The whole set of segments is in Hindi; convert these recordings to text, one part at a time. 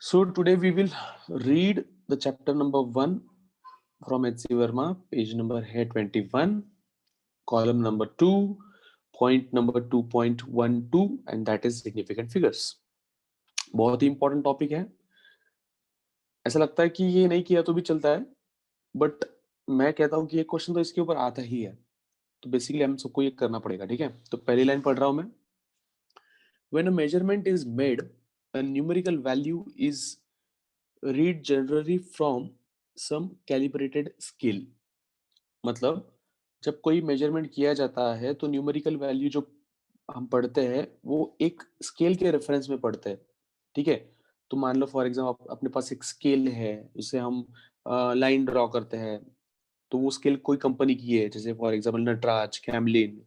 So today we will read the chapter number 1 from H.C. Verma, page number है 21, column number 2, point number 2.12, and that is significant figures. बहुत ही important topic है. ऐसा लगता है कि ये नहीं किया तो भी चलता है, बट मैं कहता हूँ कि ये क्वेश्चन तो इसके ऊपर आता ही है, तो बेसिकली हम सबको ये करना पड़ेगा. ठीक है, तो पहली लाइन पढ़ रहा हूँ मैं. When a measurement is made, a numerical value is read generally from some calibrated scale. मतलब जब कोई मेजरमेंट किया जाता है तो न्यूमेरिकल वैल्यू जो हम पढ़ते हैं वो एक स्केल के रेफरेंस में पढ़ते हैं. ठीक है, तो मान लो फॉर एग्जाम्पल अपने पास एक स्केल है, उसे हम लाइन ड्रॉ करते हैं, तो वो स्केल कोई कंपनी की है, जैसे फॉर एग्जाम्पल नटराज, कैमलिन.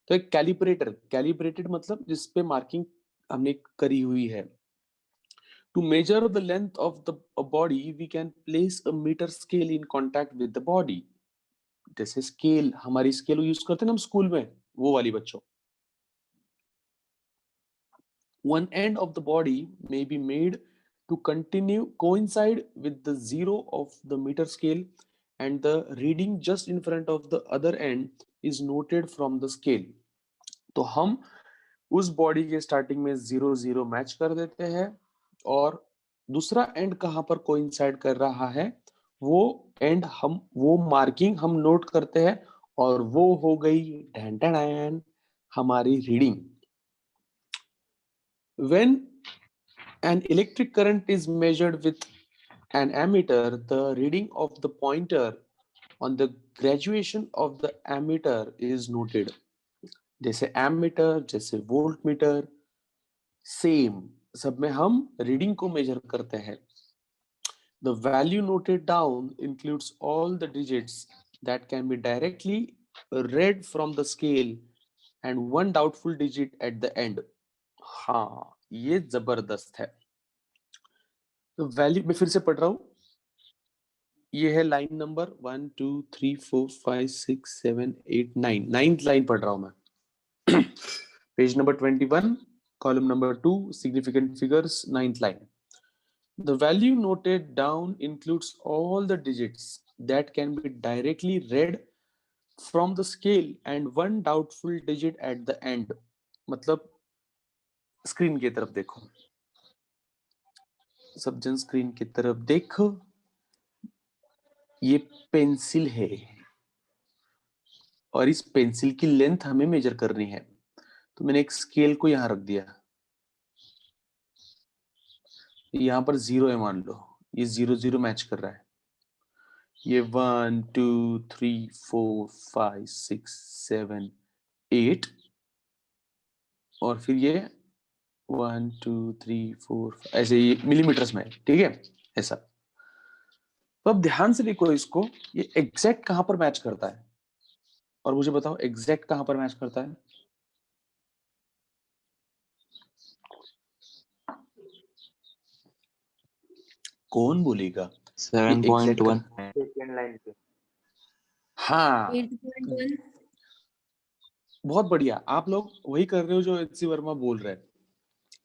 तो एक कैलिब्रेटेड मतलब जिसपे मार्किंग हमने करी हुई है. To measure the length of a body, we can place a meter scale in contact with the body. जैसे स्केल, हमारी स्केल यूज करते हैं ना हम स्कूल में, वो वाली बच्चों. One end of the body may be made to coincide with the zero of the meter scale, and the reading just in front of the other end is noted from the scale. तो हम उस बॉडी के स्टार्टिंग में 0 0 मैच कर देते हैं, और दूसरा एंड कहां पर कोइंसाइड कर रहा है वो एंड हम वो मार्किंग हम नोट करते हैं, और वो हो गई ढैन ढैन हमारी reading. When an electric current is measured with an ammeter, the reading of the pointer on the graduation of the ammeter is noted. जैसे एमीटर, जैसे वोल्ट मीटर, सेम सब में हम रीडिंग को मेजर करते हैं. The value noted down includes all the digits that can be directly read from the scale and one doubtful digit at the end. हाँ, ये जबरदस्त है. तो वैल्यू मैं फिर से पढ़ रहा हूं. ये है लाइन नंबर 1 2 3 4 5 6 7 8 9, नाइन्थ लाइन पढ़ रहा हूं मैं. Page number 21, column number 2, significant figures, 9th line. The value noted down includes all the digits that can be directly read from the scale and one doubtful digit at the end. मतलब स्क्रीन की तरफ देखो, सब जन स्क्रीन की तरफ देखो. ये पेंसिल है और इस पेंसिल की लेंथ हमें मेजर करनी है. तो मैंने एक स्केल को यहां रख दिया, यहां पर 0 है, मान लो ये 0 0 मैच कर रहा है. ये 1 2 3 4 5 6 7 8, और फिर ये 1 2 3 4 ऐसे ये मिलीमीटर्स में. ठीक है, ऐसा. तो अब ध्यान से देखो इसको, ये एग्जैक्ट कहां पर मैच करता है, और मुझे बताओ एग्जैक्ट कहां पर मैच करता है. कौन बोलेगा? 7.1 सेकेंड लाइन पे. हाँ, 8.1. बहुत बढ़िया. आप लोग वही कर रहे हो जो एच.सी. वर्मा बोल रहे हैं.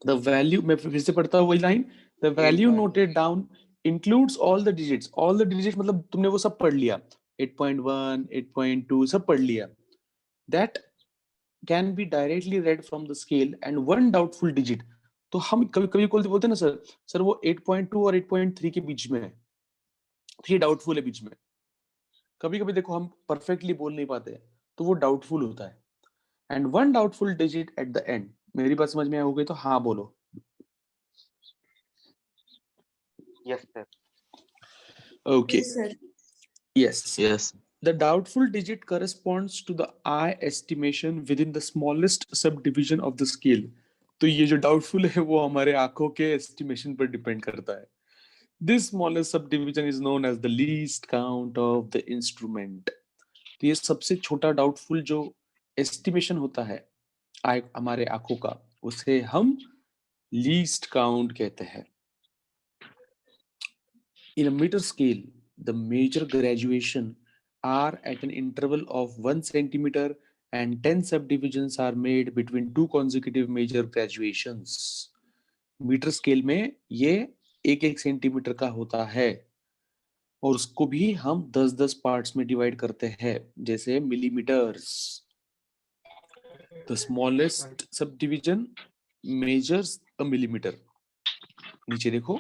द वैल्यू, मैं फिर से पढ़ता हूँ वही line. The value noted down includes all the digits. All the digits मतलब तुमने वो सब पढ़ लिया, 8.1 8.2 सब पढ़ लिया. That can be directly red from the scale and one doubtful digit. तो हम कभी कभी बोलते हैं ना सर वो 8.2 और 8.3 के बीच में है, तो ये डाउटफुल है बीच में. कभी कभी देखो हम परफेक्टली बोल नहीं पाते, तो वो डाउटफुल होता है. And one doubtful digit at the end. मेरी बात समझ में आ गई तो हाँ बोलो. Yes sir. Okay. Yes, sir. Yes. yes The doubtful digit corresponds to the eye estimation within the smallest subdivision of the scale. तो ये जो doubtful है वो हमारे आंखों के estimation पर depend करता है. This smallest subdivision is known as the least count of the instrument. तो ये सबसे छोटा doubtful जो estimation होता है हमारे आंखों का, उसे हम least count कहते हैं. In a meter scale, the major graduation are at an interval of 1 centimeter and 10 subdivisions are made between two consecutive major graduations. Metre scale में ये 1 सेंटीमीटर का होता है और उसको भी हम 10-10 पार्ट्स में डिवाइड करते हैं, जैसे millimetres. The smallest sub division measures a millimetre. नीचे देखो,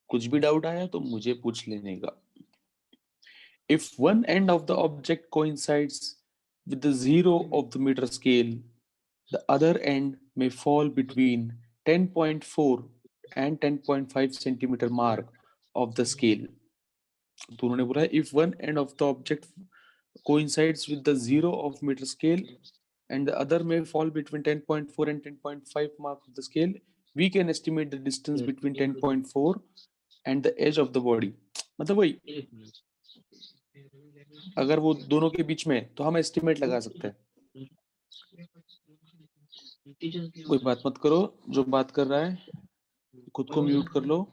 कुछ भी डाउट आया तो मुझे पूछ लेने का। If one end of the object coincides with the zero of the meter scale, the other end may fall between 10.4 and 10.5 centimeter mark of the scale. तो उन्होंने बोला if one end of the object coincides with the zero of meter scale and the other may fall between 10.4 and 10.5 mark of the scale, we can estimate the distance between 10.4 and the edge of the body. मतलब वही, अगर वो दोनों के बीच में तो हम एस्टिमेट लगा सकते हैं। कोई बात मत करो, जो बात कर रहा है खुद को म्यूट कर लो।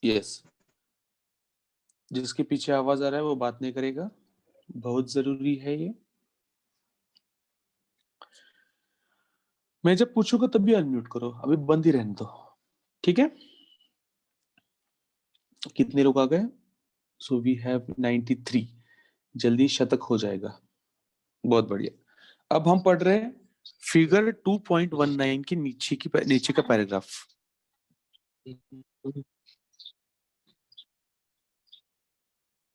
यस, जिसके पीछे आवाज आ रहा है वो बात नहीं करेगा, बहुत जरूरी है ये। मैं जब पूछूंगा तब भी अनम्यूट करो, अभी बंद ही रहने दो, ठीक है? कितने लोग आ गए? सो वी हैव 93, जल्दी शतक हो जाएगा, बहुत बढ़िया। अब हम पढ़ रहे हैं फिगर 2.19 के नीचे का paragraph.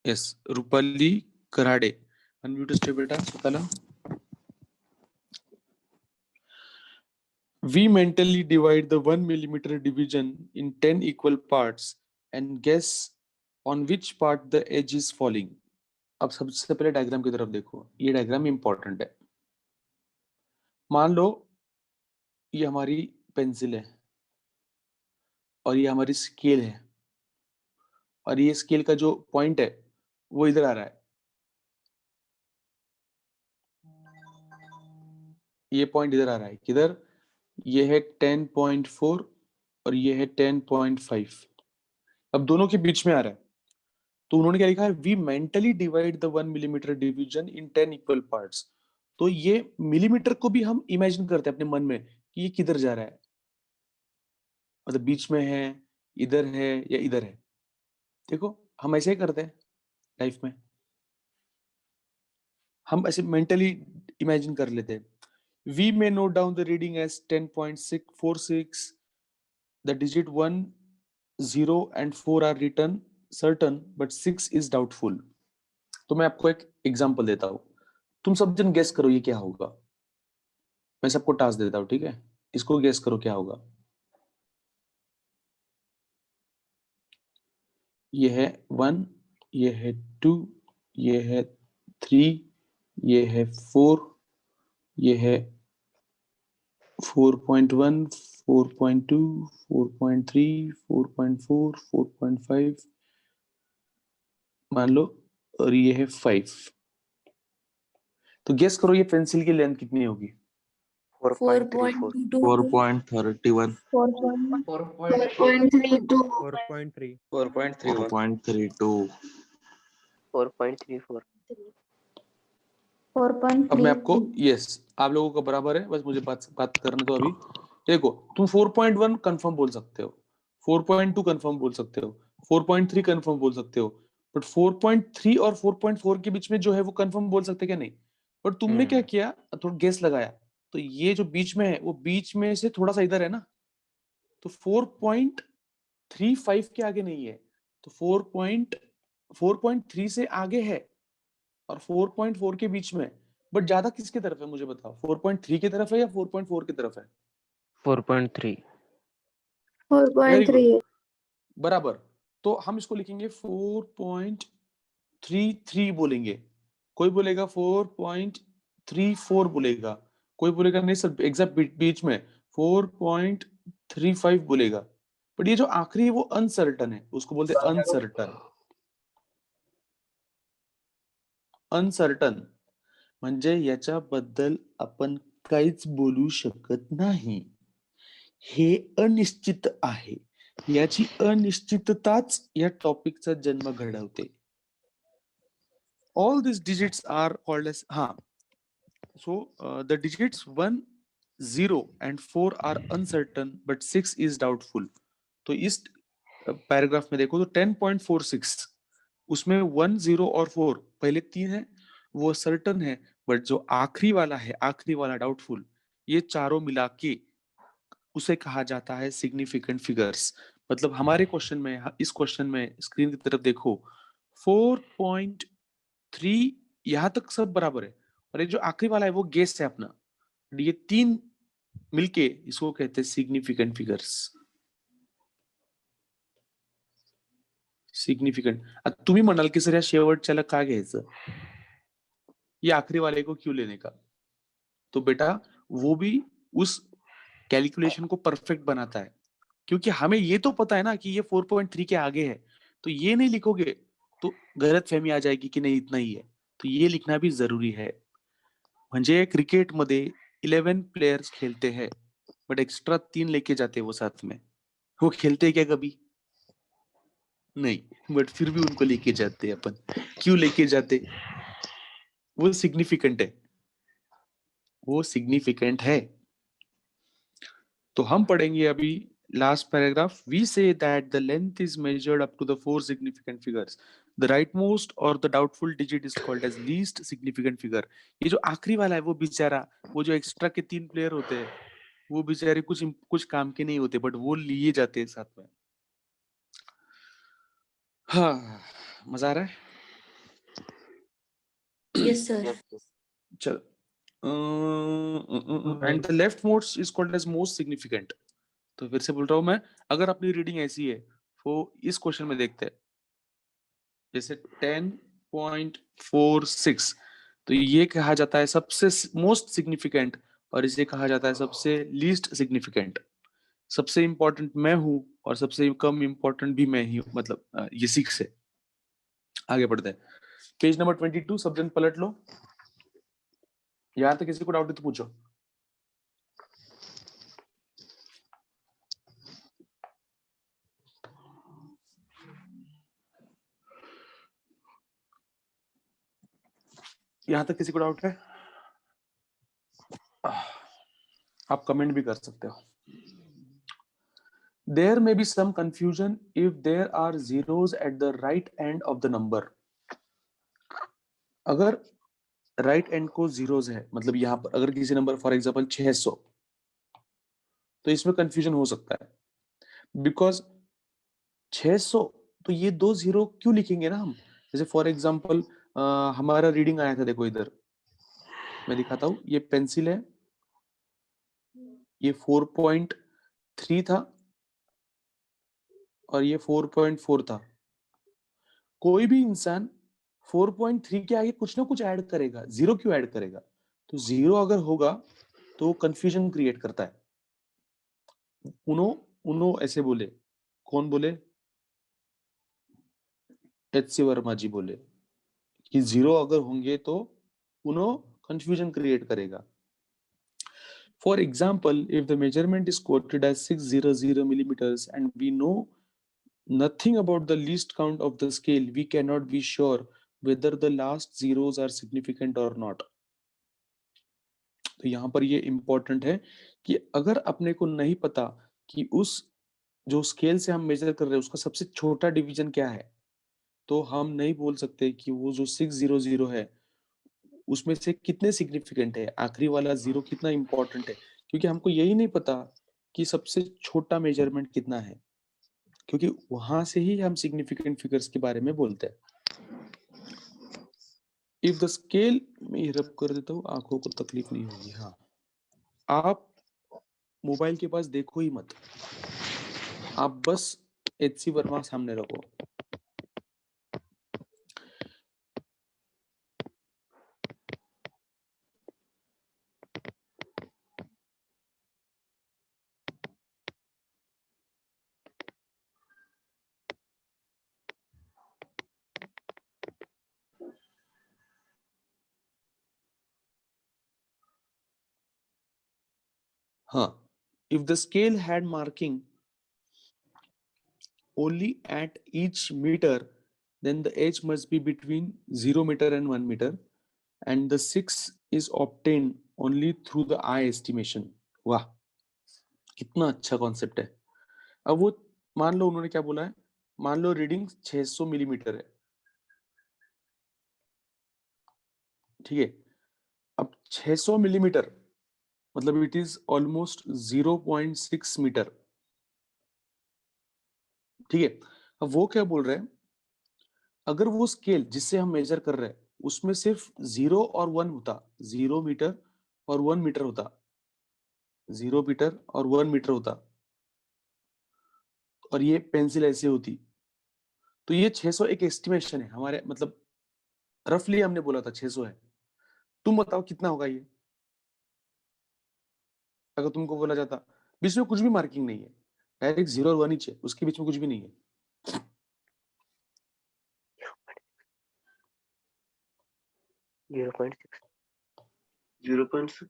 Yes, Rupali Karade, unmute stay बेटा। सुताला, we mentally divide the 1 millimeter division in 10 equal parts and guess on which part the edge is falling. अब सबसे पहले डायग्राम की तरफ देखो, ये डायग्राम इंपॉर्टेंट है। मान लो ये हमारी पेंसिल है और ये हमारी स्केल है और ये स्केल का जो पॉइंट है वो इधर आ रहा है, ये पॉइंट इधर आ रहा है, किधर? ये है 10.4 और ये है 10.5। अब दोनों के बीच में आ रहा है, तो उन्होंने क्या लिखा है? We mentally divide the 1 millimetre division in 10 equal parts. तो ये मिलीमीटर को भी हम इमेजिन करते हैं अपने मन में कि ये किधर जा रहा है, मतलब बीच में है, इधर है या इधर है। देखो, हम ऐसे ही करते हैं लाइफ में, हम ऐसे मेंटली इमेजिन कर लेते हैं। We may note down the reading as 10.646, the digit 1, 0 and 4 are written certain but 6 is doubtful. तो मैं आपको एक एग्जांपल देता हूं, तुम सब जन गेस करो ये क्या होगा। मैं सबको टास्क देता हूं, ठीक है? इसको गेस करो क्या होगा। ये है 1, ये है 2, ये है 3, ये है 4, ये है 4.1, 4.2, 4.3, 4.4, 4.5 मान लो, और ये है 5। तो गेस करो ये पेंसिल की लेंथ कितनी होगी? 4.34 4.31 4.32 4.3 4.31 4.34 अब मैं आपको, यस, आप लोगों का बराबर है, बस मुझे बात करने दो अभी। देखो, तुम 4.1 कंफर्म बोल सकते हो, 4.2 कंफर्म बोल सकते हो, 4.3 कंफर्म बोल सकते हो, बट 4.3 और 4.4 के बीच में जो है वो कंफर्म बोल सकते क्या? नहीं। बट तुमने क्या किया, थोड़ा गेस लगाया, तो ये जो बीच में है वो बीच में से थोड़ा सा इधर है ना, तो 4.35 के आगे नहीं है, तो 4.3 से आगे है और 4.4 के बीच में। बट ज्यादा किसकी तरफ है मुझे बताओ, 4.3 की तरफ है या 4.4 की तरफ है? 4.3 वेरी गुड, 4.3 बराबर। तो हम इसको लिखेंगे 4.33 बोलेंगे, कोई बोलेगा 4.34 बोलेगा, कोई बोलेगा नहीं सर एग्जैक्ट बीच में 4.35 बोलेगा। बट ये जो आखिरी है वो अनसर्टन है, उसको बोलते हैं अनसर्टन। अनसर्टन म्हणजे याच्याबद्दल आपण काहीच बोलू शकत नाही, हे अनिश्चित आहे, याची अनिश्चितताच या टॉपिकचा जन्म घडवते. All these digits are called as so the digits 1, 0 and 4 are uncertain but 6 is doubtful. तो इस पैराग्राफ में देखो तो 10.46 उसमें 1, 0 और 4 पहले तीन है वो सर्टन है, बट जो आखिरी वाला है, आखिरी वाला डाउटफुल, ये चारों मिला के उसे कहा जाता है सिग्निफिकेंट फिगर्स. मतलब हमारे क्वेश्चन में, इस क्वेश्चन में स्क्रीन की तरफ देखो 4.3 यहाँ तक सब बराबर है, और ये जो आखिरी वाला है वो गेस है अपना. ये तीन मिलके इसको कहते हैं सिग्निफिकेंट फिगर्स. सिग्निफिकेंट. तुम्ही म्हणाल की सर या शेवटच्याला का घ्यायचं, ये आखिरी वाले को क्यों लेने का? तो बेटा वो भी उस कैलकुलेशन को परफेक्ट बनाता है, क्योंकि हमें ये तो पता है ना कि ये 4.3 के आगे है, तो ये नहीं लिखोगे तो गलतफहमी आ जाएगी कि नहीं इतना ही है, तो ये लिखना भी जरूरी है. म्हणजे क्रिकेट मध्ये 11 प्लेयर्स खेलते हैं बट एक्स्ट्रा 3 लेके जाते हैं वो साथ में, वो खेलते हैं क्या कभी? नहीं, बट फिर भी उनको लेके जाते हैं अपन. क्यों लेके जाते? वो सिग्निफिकेंट है, वो सिग्निफिकेंट है. तो हम पढ़ेंगे अभी last paragraph. We say that the length is measured up to the 4 significant figures. The rightmost और the doubtful digit is called as least significant figure. ये जो आखिरी वाला है वो बेचारा, वो जो एक्स्ट्रा के 3 प्लेयर होते हैं वो बेचारे कुछ काम के नहीं होते, बट वो लिए जाते हैं साथ में. हाँ, मजा आ रहा है? Yes, sir. चलो. And the left most is called as most significant. तो फिर से बोल रहा हूं मैं, अगर अपनी रीडिंग ऐसी है वो इस क्वेश्चन में देखते हैं जैसे 10.46, तो ये कहा जाता है सबसे मोस्ट सिग्निफिकेंट, और इसे कहा जाता है सबसे लीस्ट सिग्निफिकेंट. सबसे इंपॉर्टेंट मैं हूं और सबसे कम इंपॉर्टेंट भी मैं ही हूं, मतलब ये 6 है. आगे बढ़ते हैं. पेज नंबर 22, सब जन पलट लो. यहाँ तक किसी को डाउट है तो पूछो. यहाँ तक किसी को डाउट है? आप कमेंट भी कर सकते हो. There may be some confusion if there are zeros at the right end of the number. अगर राइट एंड को जीरोस है, मतलब यहाँ पर अगर किसी नंबर फॉर एग्जांपल 600, तो इसमें कंफ्यूजन हो सकता है, बिकॉज 600 तो ये 2 जीरो क्यों लिखेंगे ना हम. जैसे फॉर एग्जांपल हमारा रीडिंग आया था, देखो इधर मैं दिखाता हूँ. ये पेंसिल है, ये 4.3 था और ये 4.4 था. कोई भी इंसान 4.3 के आगे कुछ ना कुछ ऐड करेगा, जीरो क्यों ऐड करेगा? तो जीरो अगर होगा तो कंफ्यूजन क्रिएट करता है. उनो उनो ऐसे बोले, कौन बोले? एच.सी. वर्मा जी बोले कि जीरो अगर होंगे तो उनो कंफ्यूजन क्रिएट करेगा. For example, if the measurement is quoted as 600 millimeters and we know nothing about the least count of the scale, we cannot be sure whether the last zeros are significant or not. तो यहाँ पर ये इंपॉर्टेंट है कि अगर अपने को नहीं पता कि उस जो स्केल से हम मेजर कर रहे हैं उसका सबसे छोटा डिवीजन क्या है, तो हम नहीं बोल सकते कि वो जो 600 है उसमें से कितने सिग्निफिकेंट है, आखिरी वाला जीरो कितना इंपॉर्टेंट है, क्योंकि हमको यही नहीं पता कि सबसे छोटा मेजरमेंट कितना है, क्योंकि वहां से ही हम सिग्निफिकेंट फिगर्स के बारे में बोलते हैं. इफ द स्केल में रब कर देता हूँ, आंखों को तकलीफ नहीं होगी. हाँ, आप मोबाइल के पास देखो ही मत, आप बस एच.सी. वर्मा सामने रखो. हाँ, if the scale had marking only at each meter, then the h must be between 0 meter and 1 meter, and the 6 is obtained only through the eye estimation. वाह, कितना अच्छा कॉन्सेप्ट है. अब वो मान लो उन्होंने क्या बोला है, मान लो रीडिंग 600 मिलीमीटर है, ठीक है. अब 600 मिलीमीटर मतलब इट इज ऑलमोस्ट 0.6 मीटर, ठीक है. अब वो क्या बोल रहे हैं, अगर वो स्केल जिससे हम मेजर कर रहे हैं उसमें सिर्फ 0 और 1 होता, 0 मीटर और 1 मीटर होता, 0 मीटर और 1 मीटर होता, और ये पेंसिल ऐसे होती, तो ये 600 एक एस्टिमेशन है हमारे, मतलब रफली हमने बोला था 600 है. तुम बताओ कितना होगा ये, अगर तुमको बोला जाता. बीच में कुछ भी मार्किंग नहीं है, डायरेक्ट 0 और 1 ही है, उसके बीच में कुछ भी नहीं है. 0.6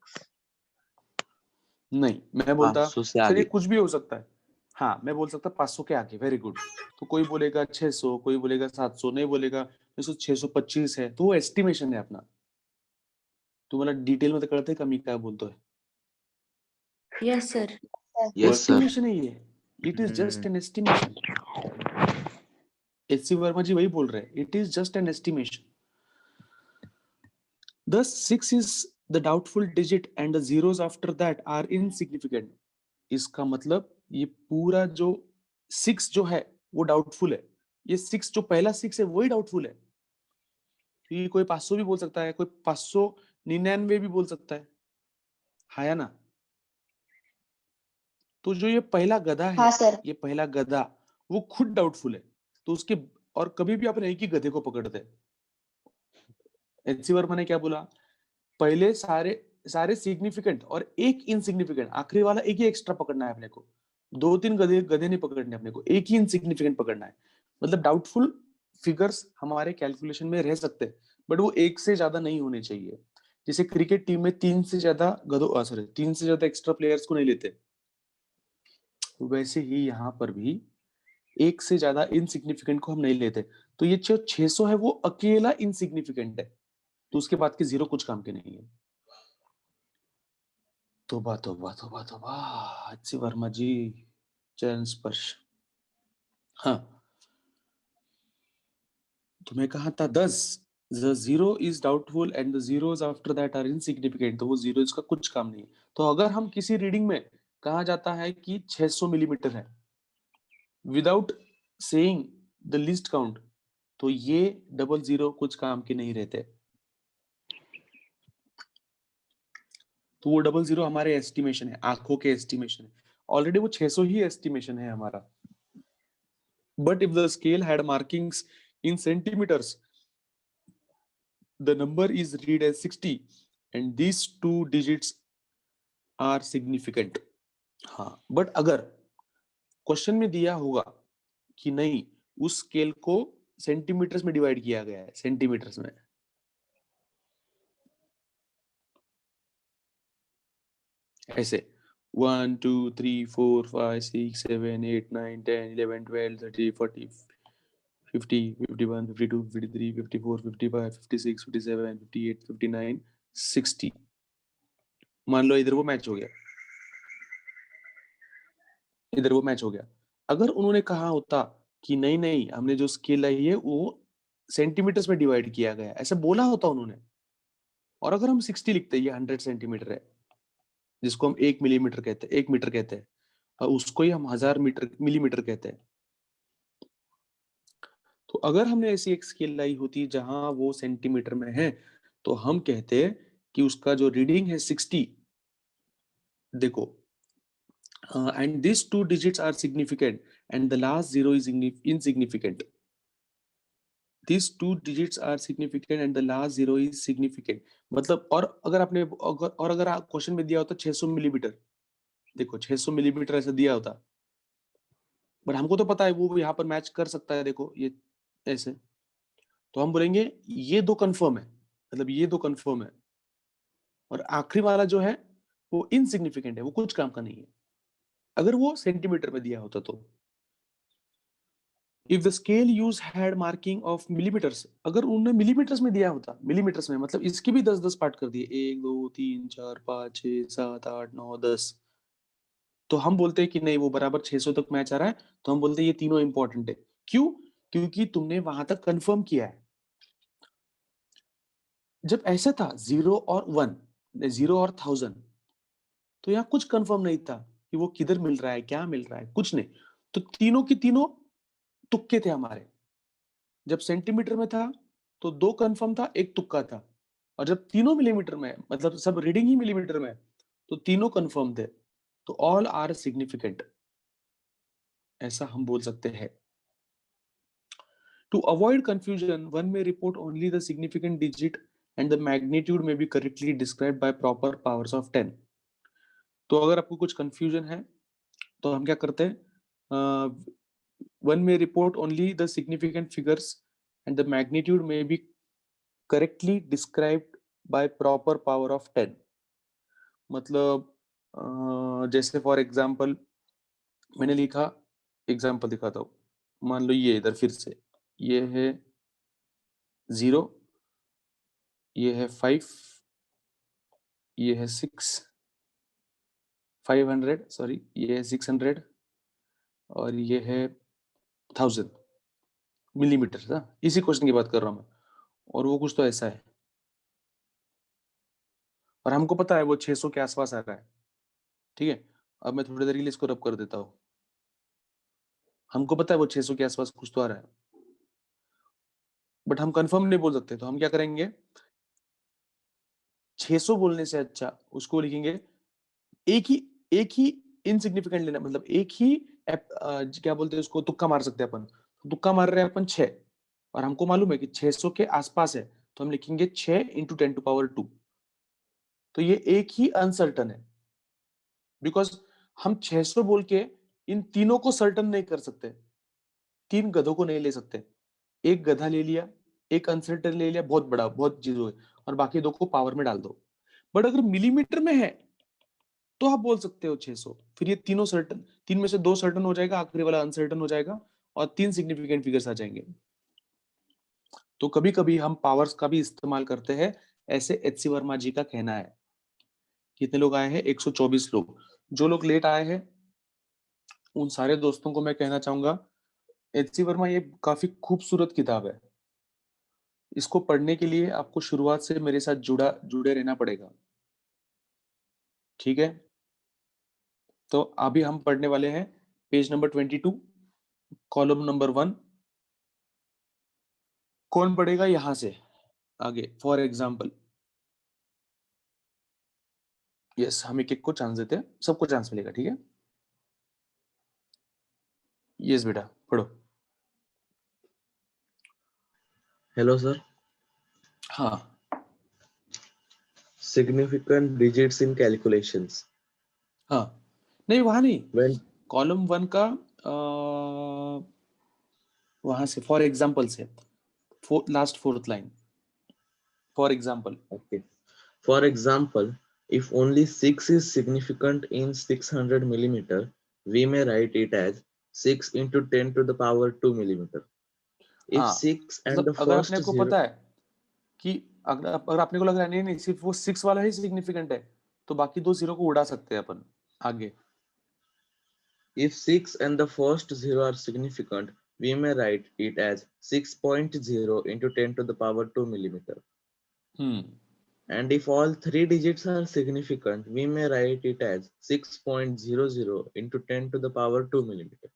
नहीं, मैं बोलता 500 से सर ये आगे. कुछ भी हो सकता है. हाँ, मैं बोल सकता 500 के आगे. Very good. तो कोई बोलेगा 600, कोई बोलेगा 700, नहीं बोलेगा 625 है, तो वो एस्टिमेशन है अपना. तो मला डिटेल मध्ये कळतंय का मी काय बोलतोय. Yes, sir. वो Yes, sir. एस्टिमेशन है ये. It is just an estimation. HC Verma ji वही बोल रहे हैं, it is just an estimation. Thus 6 is the doubtful digit and the zeros after that are insignificant. इसका मतलब ये पूरा जो 6 जो है वो डाउटफुल है. ये 6 जो पहला 6 है वही डाउटफुल है. ये कोई 500 भी बोल सकता है, कोई 599 भी बोल सकता है, हाँ या ना. तो जो ये पहला गधा है, हाँ सर. ये पहला गधा वो खुद डाउटफुल है. तो उसके, और कभी भी अपन एक ही गधे को पकड़ते. एचसी वर्मा ने क्या बोला, पहले सारे सिग्निफिकेंट और एक इनसिग्निफिकेंट, आखिरी वाला एक ही एक्स्ट्रा पकड़ना है अपने को. 2-3 गधे गधे नहीं पकड़ने अपने को, एक ही इनसिग्निफिकेंट पकड़ना है. मतलब डाउटफुल फिगर्स हमारे कैलकुलेशन में रह सकते हैं, बट वो एक से ज्यादा नहीं होने चाहिए. जैसे क्रिकेट टीम में 3 से ज्यादा गधों, सॉरी 3 से ज्यादा एक्स्ट्रा प्लेयर्स को नहीं लेते, वैसे ही यहाँ पर भी एक से ज्यादा इनसिग्निफिकेंट को हम नहीं लेते. तो ये जो 600 है वो अकेला इनसिग्निफिकेंट है, तो उसके बाद के 0 कुछ काम के नहीं है. तोबा तोबा तोबा तोबा. अच्छी वर्मा जी, चरण स्पर्श. हाँ, तुम्हें कहा था 10. The zero is doubtful and the zeros after that are insignificant. तो वो zeros का कुछ काम नहीं है. तो अगर हम किसी रीडिंग में कहा जाता है कि 600 मिलीमीटर है without saying the list count, तो ये 00 कुछ काम के नहीं रहते. तो वो 00 हमारे एस्टिमेशन है, आंखों के एस्टिमेशन है. ऑलरेडी वो 600 ही एस्टिमेशन है हमारा. But if the scale had markings in centimetres, the number is read as 60 and these two digits are significant. हाँ, बट अगर क्वेश्चन में दिया होगा कि नहीं उस स्केल को सेंटीमीटर्स में डिवाइड किया गया है, सेंटीमीटर्स में, ऐसे 1 2 3 4 5 6 7 8 9 10 11 12 13 14 50 51 52 53 54 55 56 57 58 59 60. मान लो इधर वो मैच हो गया, इधर वो मैच हो गया. अगर उन्होंने कहा होता कि नहीं नहीं हमने जो स्केल लाई है वो सेंटीमीटर्स में डिवाइड किया गया, ऐसे बोला होता उन्होंने, और अगर हम 60 लिखते ये 100 सेंटीमीटर है, जिसको हम 1 मिलीमीटर कहते हैं, 1 मीटर कहते हैं, और उसको ही हम 1000 मीटर मिलीमीटर कहते हैं. तो अगर हमने ऐसी एक स्केल लाई होती जहां वो सेंटीमीटर में है, तो हम कहते हैं कि उसका जो रीडिंग है 60. देखो, and these two digits are significant and the last zero is insignificant. These two digits are significant and the last zero is significant. मतलब, और अगर आपने अगर क्वेश्चन में दिया होता 600 मिलीमीटर, देखो 600 मिलीमीटर ऐसा दिया होता, बट हमको तो पता है वो यहाँ पर मैच कर सकता है, देखो ये ऐसे, तो हम बोलेंगे ये दो कंफर्म है, मतलब ये दो कंफर्म है, और आखिरी वाला जो है वो इनसिग्निफिकेंट है, वो कुछ काम का नहीं है. अगर वो सेंटीमीटर में दिया होता तो if the scale use had marking of millimetres, अगर उन्होंने मिलीमीटर्स में दिया होता, मिलीमीटर्स में मतलब इसके भी 10-10 पार्ट कर दिए, 1 2 3 4 5 6 7 8 9 10, तो हम बोलते हैं कि नहीं वो बराबर 600 तक मैच आ रहा है, तो हम बोलते हैं ये तीनों इंपॉर्टेंट है। क्यों? क्योंकि तुमने वहां तक कंफर्म किया है। जब ऐसा था 0 और 1, 0 और 1000, तो यहाँ कुछ कंफर्म नहीं था कि वो किधर मिल रहा है, क्या मिल रहा है, कुछ नहीं। तो तीनों की तीनों तुक्के थे हमारे। जब सेंटीमीटर में था तो 2 कंफर्म था, एक तुक्का था। और जब तीनों मिलीमीटर में, मतलब सब रीडिंग ही मिलीमीटर में, तो तीनों कंफर्म थे। तो ऑल आर सिग्निफिकेंट, ऐसा हम बोल सकते हैं। To avoid confusion, one may report only the significant digit and the magnitude may be correctly described by proper powers of 10. तो अगर आपको कुछ confusion है तो हम क्या करते हैं, one may report only the significant figures and the magnitude may be correctly described by proper power of 10. मतलब जैसे फॉर एग्जाम्पल मैंने लिखा, एग्जाम्पल दिखाता हूँ। मान लो ये इधर फिर से, ये है 0, ये है 5, ये है 500, सॉरी ये है 600 और ये है 1000 मिलीमीटर ना, इसी क्वेश्चन की बात कर रहा हूं मैं। और वो कुछ तो ऐसा है और हमको पता है वो 600 के आसपास आ रहा है। ठीक है, अब मैं थोड़ी देर के लिए इसको रब कर देता हूँ। हमको पता है वो 600 के आसपास कुछ तो आ रहा है, बट हम कंफर्म नहीं बोल सकते। तो हम क्या करेंगे, 600 बोलने से अच्छा उसको लिखेंगे एक ही इनसिग्निफिकेंट लेना, मतलब एक ही क्या बोलते हैं उसको, तुक्का मार सकते हैं अपन। तुक्का मार रहे हैं अपन 6 और हमको मालूम है कि 600 के आसपास है, तो हम लिखेंगे 6 इंटू 10⁻²। तो ये एक ही अनसर्टन है, बिकॉज हम 600 बोल के इन तीनों को सर्टन नहीं कर सकते। 3 गधों को नहीं ले सकते, एक गधा ले लिया, एक अनसर्टन ले लिया, बहुत बड़ा बहुत चीज हुई, और बाकी 2 को पावर में डाल दो। बट अगर मिलीमीटर में है तो आप बोल सकते हो 600, फिर ये तीनों सर्टन, 3 में से 2 सर्टन हो जाएगा, आखिरी वाला अनसर्टन हो जाएगा और 3 सिग्निफिकेंट फिगर्स आ जाएंगे। तो कभी कभी हम पावर्स का भी इस्तेमाल करते हैं, ऐसे एचसी वर्मा जी का कहना है। कितने लोग आए हैं? 124 लोग। जो लोग लेट आए हैं उन सारे दोस्तों को मैं कहना चाहूंगा, एचसी वर्मा ये काफी खूबसूरत किताब है। इसको पढ़ने के लिए आपको शुरुआत से मेरे साथ जुड़े रहना पड़ेगा। ठीक है, तो अभी हम पढ़ने वाले हैं पेज नंबर 22, कॉलम नंबर 1। कौन पढ़ेगा यहां से आगे? फॉर एग्जाम्पल, यस, हम एक एक को चांस देते हैं, सबको चांस मिलेगा। ठीक है, यस बेटा पढ़ो। Hello, sir. हाँ, Significant digits in calculations. हाँ, नहीं वहां नहीं, When कॉलम 1 का वहां से फॉर एग्जाम्पल से last 4th line, for example. okay. For example, if only 6 is significant in 600 millimeter, we may write it as 6 into 10 to the power 2 millimeter. If हाँ, 6 and मतलब the अगर first अपने को zero, पता है कि अगर अपने को लग रहा है नहीं नहीं सिर्फ वो 6 वाला ही सिग्निफिकेंट है, तो बाकी 2 जीरो को उड़ा सकते हैं अपन आगे। if 6 and the first zero are significant, we may write it as 6.0 into 10 to the power 2 millimeter. Hmm, And if all 3 digits are significant, we may write it as 6.00 into 10 to the power 2 millimeter.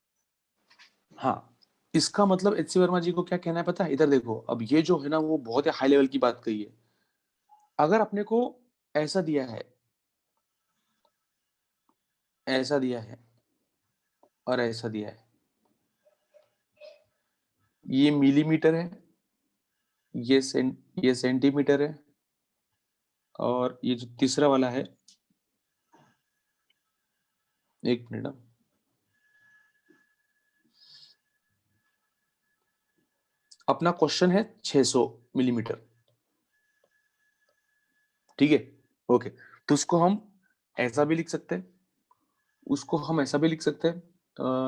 हाँ, इसका मतलब एचसी वर्मा जी को क्या कहना है पता है? इधर देखो, अब ये जो है ना वो बहुत ही हाई लेवल की बात कही है। अगर अपने को ऐसा दिया है, ऐसा दिया है और ऐसा दिया है, ये मिलीमीटर है, ये सेंटीमीटर है, और ये जो तीसरा वाला है, एक मिनट, अपना क्वेश्चन है 600 मिलीमीटर। ठीक है, ओके, तो उसको हम ऐसा भी लिख सकते हैं, उसको हम ऐसा भी लिख सकते हैं,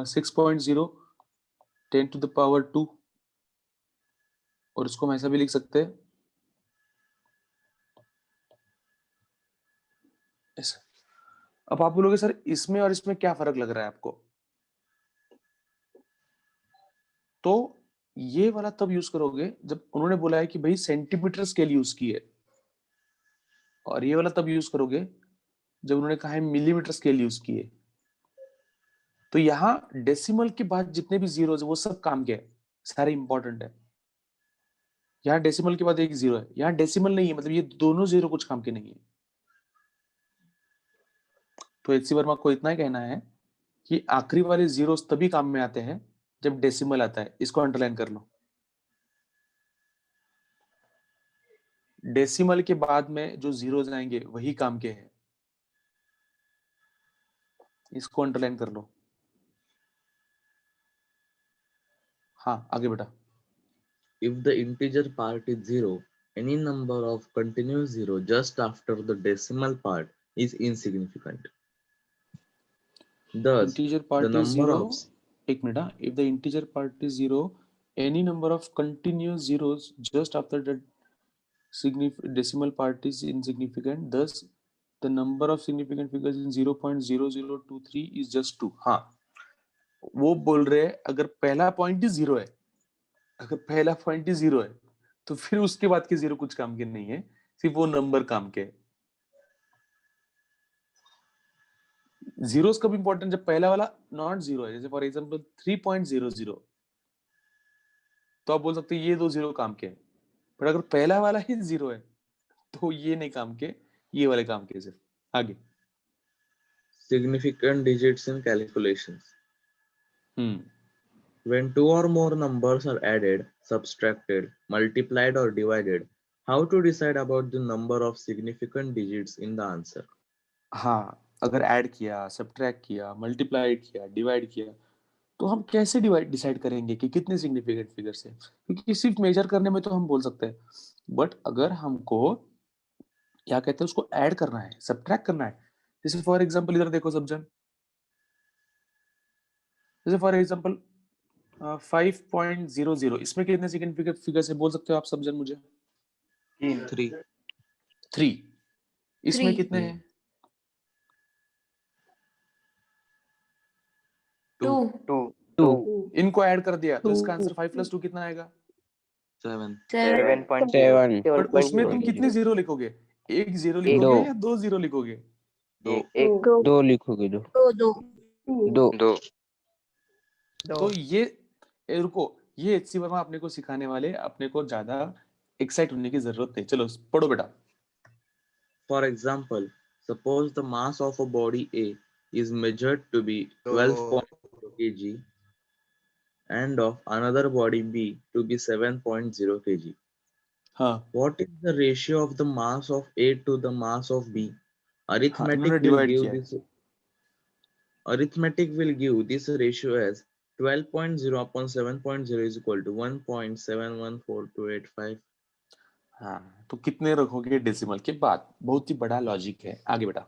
6.0 10 to the power 2, और इसको हम ऐसा भी लिख सकते हैं ऐसा। अब आप बोलोगे सर इसमें और इसमें क्या फर्क लग रहा है आपको, तो ये वाला तब यूज करोगे जब उन्होंने बोला है कि भाई सेंटीमीटर स्केल यूज की है, और ये वाला तब यूज करोगे जब उन्होंने कहा है मिलीमीटर स्केल यूज की है। तो यहाँ डेसिमल के बाद जितने भी जीरो है वो सब काम के है, सारे इंपॉर्टेंट है। यहाँ डेसिमल के बाद एक जीरो है, यहाँ डेसिमल नहीं है, मतलब ये दोनों जीरो कुछ काम के नहीं है। तो एचसी वर्मा को इतना ही कहना है कि आखिरी वाले जीरो तभी काम में आते हैं जब डेसिमल आता है। इसको अंडरलाइन कर लो। डेसिमल के बाद में जो जीरोस आएंगे वही काम के हैं, इसको अंडरलाइन कर लो। हाँ आगे बेटा। If the integer part is 0, any number of continuous 0 just after the decimal part is insignificant. Thus, integer the part is number zero, of एक minute, if the integer part is zero any number of continuous zeros just after the decimal part is insignificant, thus the number of significant figures in 0.0023 is just 2। हाँ वो बोल रहे हैं अगर पहला पॉइंट ही जीरो है, अगर पहला पॉइंट ही जीरो है तो फिर उसके बाद के जीरो कुछ काम के नहीं है, सिर्फ वो नंबर काम के है। जीरोस कब इंपॉर्टेंट, जब पहला वाला नॉट जीरो है, जैसे फॉर एग्जांपल 3.00, तो आप बोल सकते हैं ये दो जीरो काम के हैं। पर अगर पहला वाला ही जीरो है तो ये नहीं काम के, ये वाले काम के सिर्फ। आगे। significant digits in calculations. Hmm When two or more numbers are added, subtracted, multiplied, or divided, how to decide about the number of significant digits in the answer? हाँ, अगर ऐड किया, सब्ट्रैक्ट किया, मल्टीप्लाई किया, डिवाइड किया, तो हम कैसे डिसाइड करेंगे कि कितने सिग्निफिकेंट फिगर्स है, क्योंकि सिर्फ मेजर करने में तो हम बोल सकते हैं, बट अगर हमको क्या कहते हैं उसको ऐड करना है, सब्ट्रैक्ट करना है, जैसे फॉर एग्जांपल इधर देखो सब जन, जैसे फॉर एग्जांपल 5.00, इसमें कितने सिग्निफिकेंट फिगर्स है बोल सकते हो आप सब जन मुझे? 3 3। इसमें 3 कितने हैं? 2 2 इनको ऐड कर दिया तो इसका आंसर 5 + 2 कितना आएगा? 7. 7.7 पर उसमें तुम कितने जीरो लिखोगे? एक जीरो लिखोगे दो। या दो जीरो लिखोगे? एक 2 लिखोगे, 2 2 2 तो ये रुको, ये एचसी वर्मा अपने को सिखाने वाले, अपने को ज्यादा एक्साइट होने की जरूरत नहीं। चलो पढ़ो बेटा। For example, suppose the mass of a body A is measured to be 12.0 kg and of another body B to be 7.0 kg. हाँ What is the ratio of the mass of A to the mass of B? हाँ, Arithmetic इन्होंने will डिवाइड give किया है। this arithmetic will give this ratio as 12.0 upon 7.0 is equal to 1.714285. हाँ तो कितने रखोगे डेसिमल के बाद? बहुत ही बड़ा लॉजिक है। आगे बेटा।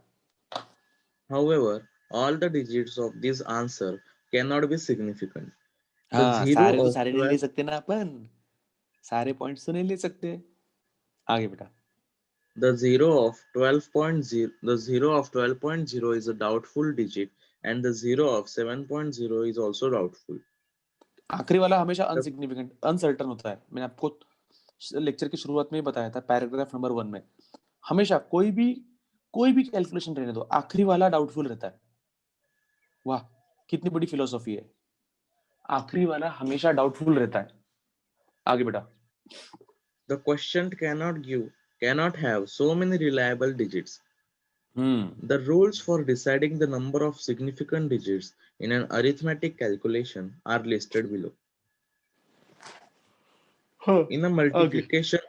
However, all the digits of this answer cannot be significant. The हाँ zero सारे तो of सारे नहीं 12 ले सकते ना अपन, सारे पॉइंट्स तो नहीं ले सकते। आगे बेटा। The zero of 12.0 is a doubtful digit and the zero of 7.0 is also doubtful. आखिरी वाला हमेशा The- अनसिग्निफिकेंट, अनसर्टन होता है। मैंने आपको लेक्चर की शुरुआत में ही बताया था, पैराग्राफ नंबर 1 में। हमेशा कोई भी कैलकुलेशन रहने दो, आखिरी वाला डाउटफुल रहता है। वाह कितनी बड़ी फिलोसॉफी है, आखिरी वाला हमेशा डाउटफुल रहता है। आगे बेटा। The quotient cannot have so many reliable digits. The rules for deciding the number of significant digits in an arithmetic calculation are listed below. In a multiplication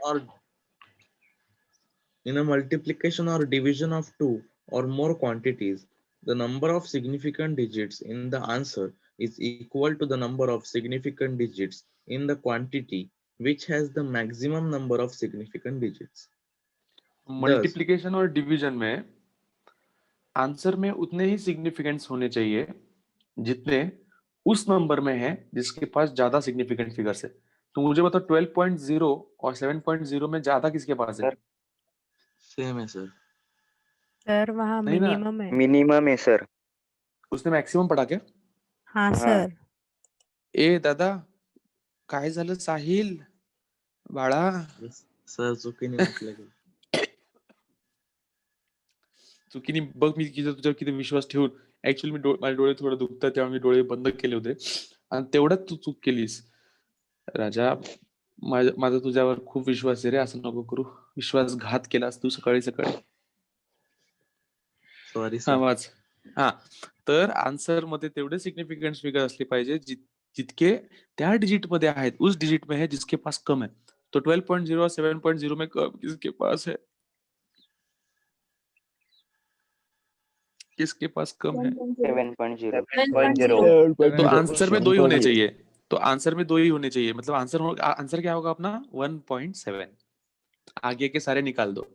or division of two or more quantities, the number of significant digits in the answer is equal to the number of significant digits in the quantity which has the maximum number of significant digits. Multiplication और डिवीजन में आंसर में उतने ही सिग्निफिकेंस होने चाहिए जितने उस नंबर में है जिसके पास ज्यादा सिग्निफिकेंट फिगर्स है। तो मुझे बताओ 12.0 और 7.0 में ज्यादा किसके पास है? सर। सेम है सर। सर वहाँ नहीं ना, मिनिमम है। मिनिमम है सर। उसने मॅक्सिमम पडा क्या? हाँ हाँ। सर। ए दादा, काय झालं साहिल बाळा? सर चुकीने वाचलं गेलं. चुकीने बघ, मी तुझ्यावर किती विश्वास ठेवून ऍक्च्युअली माझे डोळे थोडे दुखतात तेव्हा मी डोळे बंद केले होते आणि तेवढ्यात तू चूक केलीस. राजा, माझा तुझ्यावर खूप विश्वास आहे रे, असं नको करू. विश्वासघात केलास तू सकाळी सकाळी. सॉरी हा सर. वाच. हा, तर आन्सर मध्ये तेवढे सिग्निफिकेंट फिगर असले पाहिजे जितके त्या डिजिट मध्ये आहेत, उस डिजिट में है जिसके पास कम है. तो 12.0 और 7.0 में कम किसके पास है? किसके पास कम है? 7.0. 7.0. तो आंसर में दो ही होने चाहिए. तो आंसर में दो ही होने चाहिए, मतलब आंसर क्या होगा अपना? 1.7. आगे के सारे निकाल दो.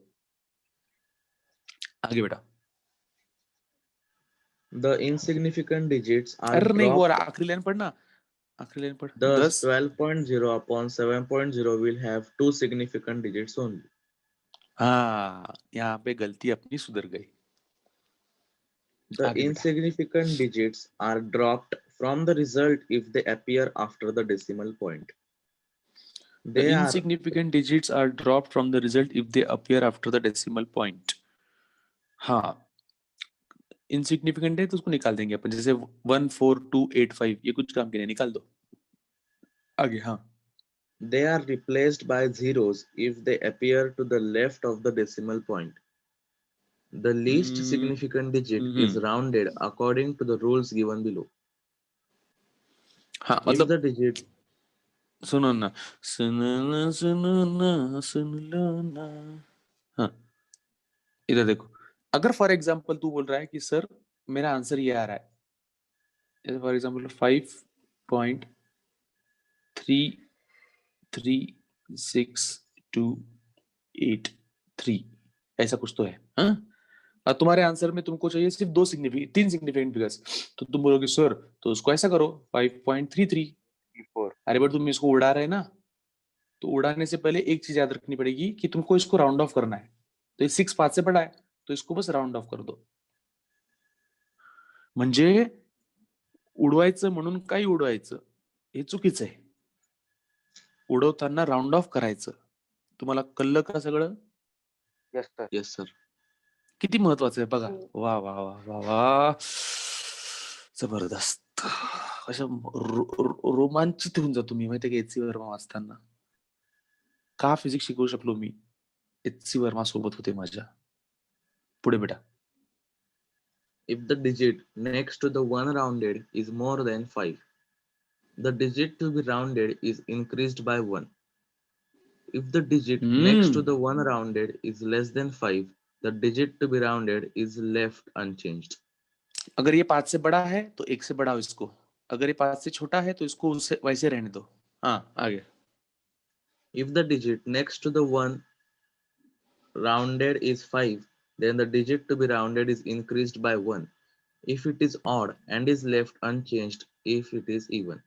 आगे बेटा. The insignificant digits are अरे नहीं, वो dropped. आखिरी लाइन पढ़ना. आखिरी लाइन पढ़. Thus 10. 12.0 upon 7.0 will have two significant digits only. हाँ, यहाँ पे गलती अपनी सुधर गई. The आगे बेटा. insignificant digits are dropped from the result if they appear after the decimal point. The They are insignificant digits are dropped from the result if they appear after the decimal point. हाँ, insignificant है तो उसको निकाल देंगे अपन, जैसे 14285 ये कुछ काम के नहीं, निकाल दो. आगे. हाँ, they are replaced by zeros if they appear to the left of the decimal point. The least significant digit is rounded according to the rules given below. हाँ, If मतलब the digit सुनो ना, सुन लो ना. हाँ, इधर देखो. अगर फॉर एग्जांपल तू बोल रहा है कि सर मेरा आंसर ये आ रहा है, फॉर एग्जांपल 5.33628 ऐसा कुछ तो है. हाँ, और तुम्हारे आंसर में तुमको चाहिए सिर्फ तीन सिग्निफिकेंट फिगर्स, तो तुम बोलोगे सर तो उसको ऐसा करो 5.33. 4. अरे बट तुम इसको उड़ा रहे ना, तो उड़ाने से पहले एक चीज याद रखनी पड़ेगी कि तुमको इसको राउंड ऑफ करना है. तो ये 6 5 से बड़ा है, तो इसको बस राउंड ऑफ कर दो. म्हणजे उडवायचं म्हणून काही उडवायचं हे चुकीचं आहे. उडवताना राउंड ऑफ करायचं. तुम्हाला कळलं का सगळं? Yes sir. yes sir. किती महत्वाचं आहे बघा. वा वा वा वा वा, जबरदस्त. अशा रोमांचित होऊन जातो मी माहितीये का एच सी वर्मा वाचताना. का फिजिक्स शिकवू शकलो मी? एच सी वर्मा सोबत होते माझ्या. पुढे बेटा. If the digit next to the one rounded is more than 5, the digit to be rounded is increased by 1. If the digit next to the one rounded is less than 5, the digit to be rounded is left unchanged. अगर ये 5 से बड़ा है तो 1 से बढ़ाओ इसको. अगर ये 5 से छोटा है तो इसको उससे वैसे रहने दो. हाँ, आगे. If the digit next to the one rounded is 5, then the digit to be rounded is increased by 1 if it is odd and is left unchanged if it is even.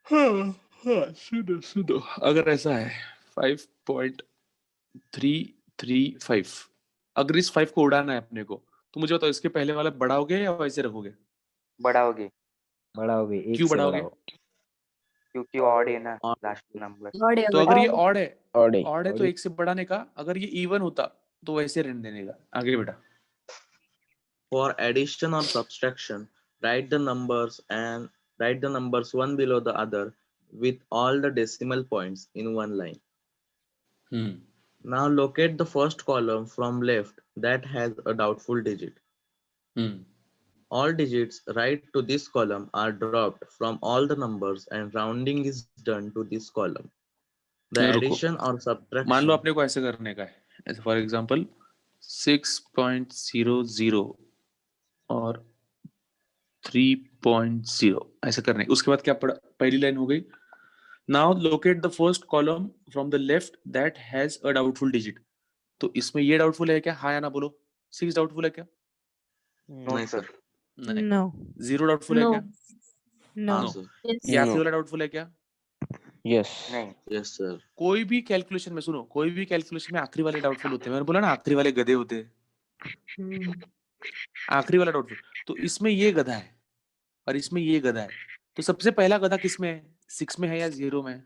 सुनो. अगर ऐसा है 5.335, अगर इस 5 को उड़ाना है अपने को, तो मुझे बताओ इसके पहले वाला बढ़ाओगे या वैसे रखोगे? बढ़ाओगे बढ़ाओगे, एक क्यों से बढ़ाओगे? बढ़ाओ। क्योंकि ऑड है ना लास्ट नंबर. तो अगर ये ऑड है, ऑड है, ऑड है तो 1 से बढ़ाने का. अगर ये इवन होता तो वैसे रहने देने का. आगे बेटा. For addition or subtraction, write the numbers one below the other with all the decimal points in one line. Now locate the first column from left that has a doubtful digit. All digits right to this column are dropped from all the numbers and rounding is done to this column. The रुको. addition or subtraction. मान लो अपने को ऐसे करने का है, ऐसे फॉर एग्जांपल 6.00 और 3.0 ऐसे करने. उसके बाद क्या पड़ा? पहली लाइन हो गई. Now locate the first column from the left that has a doubtful digit. तो इसमें ये डाउटफुल है क्या? हाँ या ना बोलो. 6 डाउटफुल है क्या? नहीं सर. नहीं. नो. 0 डाउटफुल है No. क्या? No. हाँ सर, ये आखिरी वाला डाउटफुल है क्या? Yes. नहीं यस सर, कोई भी कैलकुलेशन में सुनो, कोई भी कैलकुलेशन में आखिरी वाले डाउटफुल होते हैं। मैंने बोला ना आखिरी वाले गधे होते हैं, Hmm. आखिरी वाला डाउटफुल। तो इसमें ये गधा है और इसमें ये गधा है, तो सबसे पहला गधा किसमें है? 6 में है या 0 में?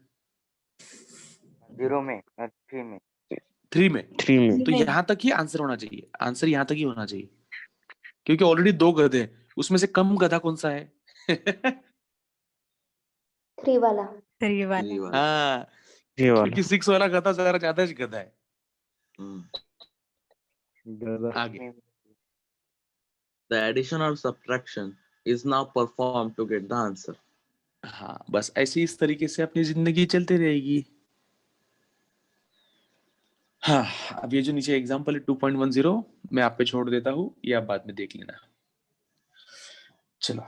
0 में 3 में 3 में। 3 में. तो यहाँ तक ही आंसर होना चाहिए, आंसर यहाँ तक ही होना चाहिए, क्योंकि ऑलरेडी 2 गधे हैं, उसमें से कम गधा कौन सा है? 3 वाला। 3 वाला. 3 वाला। हाँ, 3 वाला. क्योंकि 6 वाला गधा जरा ज्यादा ही गधा है। हम्म। आगे में The addition or subtraction is now performed to get the answer. हाँ, बस ऐसे इस तरीके से अपनी जिंदगी चलती रहेगी। हाँ, अब ये जो नीचे एग्जांपल है 2.10 मैं आप पे छोड़ देता हूँ, ये आप बाद में देख लेना। चलो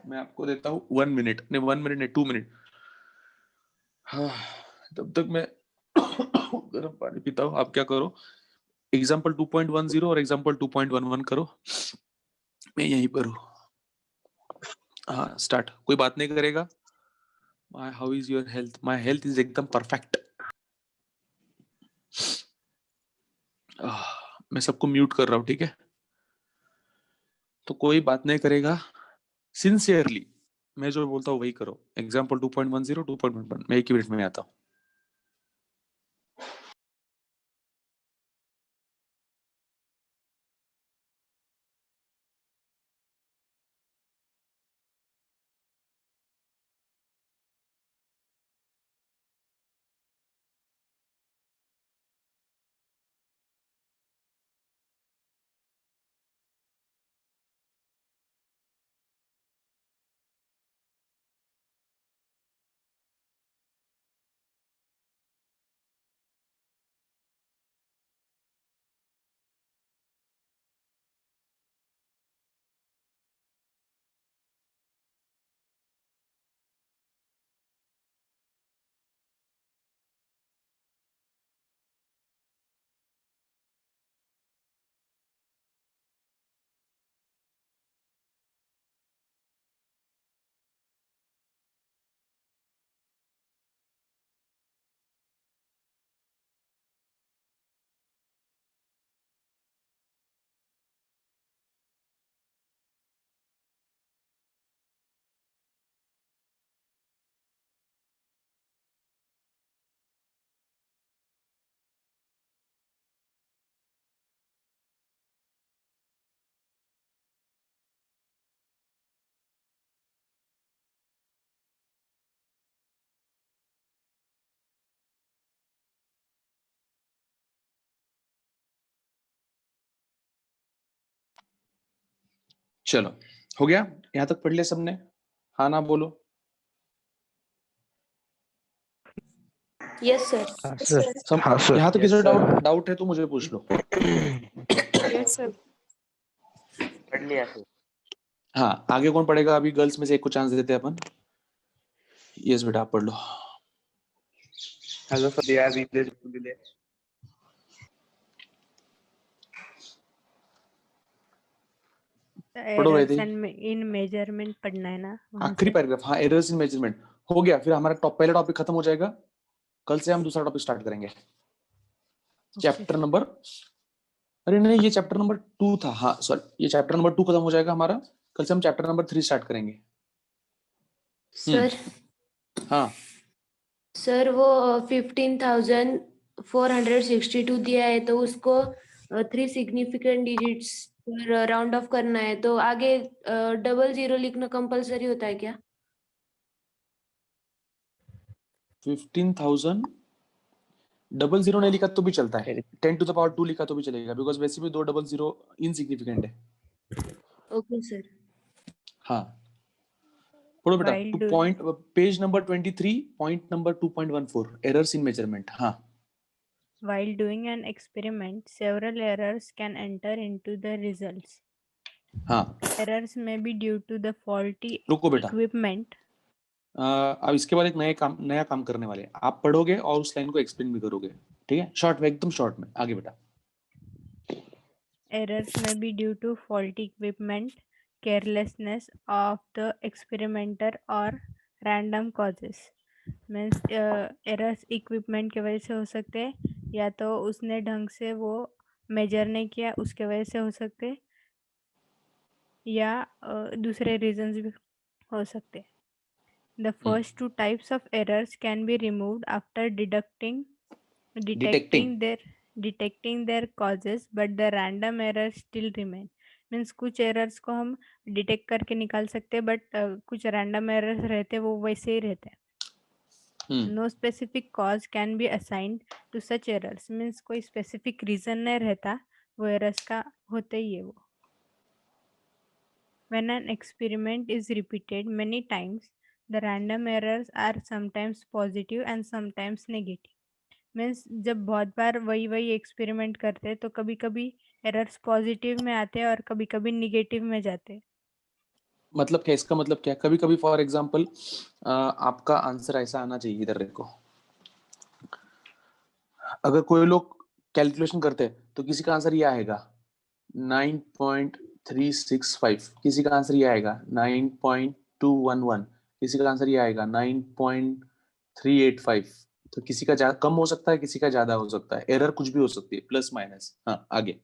मैं आपको देता हूँ 1 मिनट, नहीं 1 मिनट नहीं 2 मिनट। हाँ, तब तक मैं गर्म पानी पीता हूँ। आप क्या करो, एग्जाम्पल 2.10 और एग्जाम्पल 2.11 करो, मैं यहीं पर हूँ। हाँ स्टार्ट। कोई बात नहीं करेगा? How is your health? My health is एकदम परफेक्ट। मैं सबको म्यूट कर रहा हूँ, ठीक है? तो कोई बात नहीं करेगा, सिंसियरली मैं जो बोलता हूँ वही करो। एग्जाम्पल 2.10 2.11 मैं 1 मिनट में आता हूँ। चलो हो गया, यहाँ तक पढ़ लिया सबने? हाँ ना बोलो। Yes sir. हाँ सर. सब हाँ सर. यहाँ तक Yes, किसी sir. डाउट है तो मुझे पूछ लो। Yes, sir. पढ़ लिया सर। हाँ, आगे कौन पढ़ेगा? अभी गर्ल्स में से एक को चांस देते हैं अपन। यस बेटा आप पढ़ लो। Hello, sir. They are replaced to delay. पढ़ो भाई Errors the. and in measurement पढ़ना है ना वहाँ आखिरी से. पैराग्राफ, हाँ एरर्स इन मेजरमेंट हो गया। फिर हमारा पहला टॉपिक खत्म हो जाएगा, कल से हम दूसरा टॉपिक स्टार्ट करेंगे। चैप्टर नंबर, अरे नहीं ये चैप्टर नंबर 2 था। हाँ सॉरी, ये चैप्टर नंबर 2 खत्म हो जाएगा हमारा। कल से हम चैप्टर नंबर 3 स्टार्ट करेंगे। सर हाँ सर वो 15,462 दिया है तो उसको 3 सिग्निफिकेंट डिजिट्स पर राउंड ऑफ करना है, तो आगे 00 लिखना कंपलसरी होता है क्या? 15,000 00 नहीं लिखा तो भी चलता है, 10 टू द पावर 2 लिखा तो भी चलेगा, बिकॉज वैसे भी 2 00 इनसिग्निफिकेंट है। Okay sir. हाँ पढ़ो बेटा। While 2 doing- point page number 23 point number 2.14 errors in measurement. हाँ While doing an experiment, several errors can enter into the results. हाँ Errors may be due to the faulty रुको बेटा, equipment. अब इसके बाद एक नया काम करने वाले हैं। आप पढ़ोगे और उस लाइन को एक्सप्लेन भी करोगे, ठीक है? शॉर्ट में, एकदम शॉर्ट में। आगे बेटा। Errors may be due to faulty equipment, carelessness of the experimenter, or random causes. Means errors equipment के वजह से हो सकते हैं, या तो उसने ढंग से वो मेजर नहीं किया उसके वजह से हो सकते हैं, या दूसरे रीजंस भी हो सकते हैं. The first two types of errors can be removed after detecting their causes, but the random errors still remain. Means कुछ एरर्स को हम डिटेक्ट करके निकाल सकते हैं, बट कुछ रैंडम एरर्स रहते हैं, वो वैसे ही रहते हैं. No specific cause can be assigned to such errors. Means कोई स्पेसिफिक रीजन नहीं रहता, वो एरर्स का होते ही है वो. When an experiment is repeated many times, the random errors are sometimes positive and sometimes negative. Means जब बहुत बार वही एक्सपेरिमेंट करते हैं तो कभी कभी एरर्स पॉजिटिव में आते हैं और कभी कभी निगेटिव में जाते हैं. मतलब क्या? इसका मतलब क्या? कभी कभी फॉर एग्जाम्पल आपका आंसर ऐसा आना चाहिए, इधर देखो। अगर कोई लोग कैलकुलेशन करते हैं तो किसी का आंसर ये आएगा 9.365, किसी का आंसर ये आएगा 9.211, किसी का आंसर ये आएगा 9.385। तो किसी का कम हो सकता है, किसी का ज्यादा हो सकता है। एरर कुछ भी हो सकती है, प्लस माइनस। हाँ, आगे।